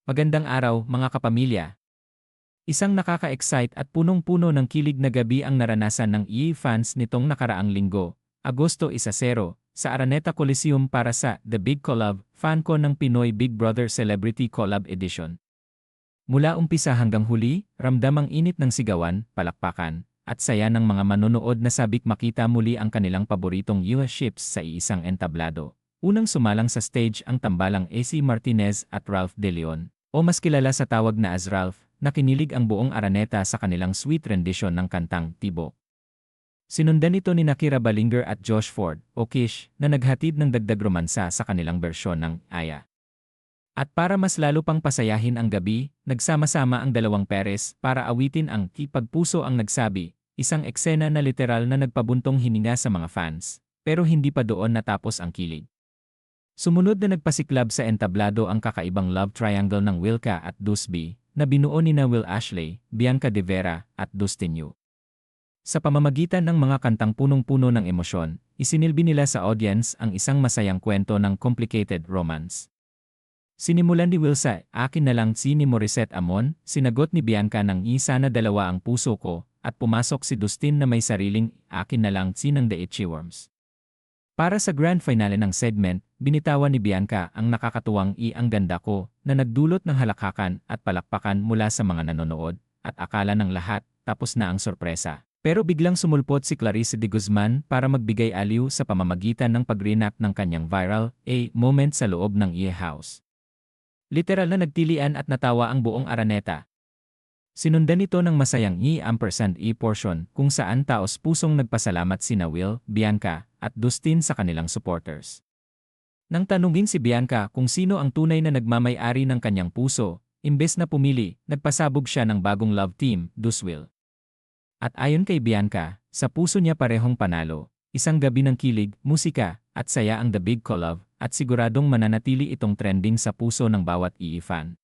Magandang araw, mga kapamilya. Isang nakaka-excite at punong-puno ng kilig na gabi ang naranasan ng EA fans nitong nakaraang linggo, Agosto 1, sa Araneta Coliseum para sa The Big Collab, FanCon ng Pinoy Big Brother Celebrity Collab Edition. Mula umpisa hanggang huli, ramdam ang init ng sigawan, palakpakan, at saya ng mga manonood na sabik makita muli ang kanilang paboritong US ships sa iisang entablado. Unang sumalang sa stage ang tambalang AC Martinez at Ralph De Leon, o mas kilala sa tawag na as Ralph, na kinilig ang buong Araneta sa kanilang sweet rendition ng kantang Tibok. Sinundan ito ni Kira Ballinger at Josh Ford, o Kish, na naghatid ng dagdag romansa sa kanilang bersyon ng Aya. At para mas lalo pang pasayahin ang gabi, nagsama-sama ang dalawang pares para awitin ang Pagpuso ang Nagsabi, isang eksena na literal na nagpabuntong hininga sa mga fans, pero hindi pa doon natapos ang kilig. Sumunod na nagpasiklab sa entablado ang kakaibang love triangle ng Wilka at Dusby, na binuo ni Will Ashley, Bianca De Vera, at Dustin Yu. Sa pamamagitan ng mga kantang punong-puno ng emosyon, isinilbi nila sa audience ang isang masayang kwento ng complicated romance. Sinimulan ni Will sa "Akin na lang" si ni Morissette Amon, sinagot ni Bianca ng "Sana dalawa ang puso ko", at pumasok si Dustin na may sariling "Akin na lang" si ng The Itchy Worms. Para sa grand finale ng segment, binitawan ni Bianca ang nakakatuwang "Ang ganda ko" na nagdulot ng halakhakan at palakpakan mula sa mga nanonood, at akala ng lahat, tapos na ang sorpresa. Pero biglang sumulpot si Clarice de Guzman para magbigay aliw sa pamamagitan ng pag-reenact ng kanyang viral moment sa loob ng EA House. Literal na nagtilian at natawa ang buong Araneta. Sinundan ito ng masayang portion kung saan taos-pusong nagpasalamat sina Will, Bianca, at Dustin sa kanilang supporters. Nang tanungin si Bianca kung sino ang tunay na nagmamay-ari ng kanyang puso, imbes na pumili, nagpasabog siya ng bagong love team, Duswill. At ayon kay Bianca, sa puso niya parehong panalo, isang gabi ng kilig, musika, at saya ang The Big Collab, at siguradong mananatili itong trending sa puso ng bawat EA fan.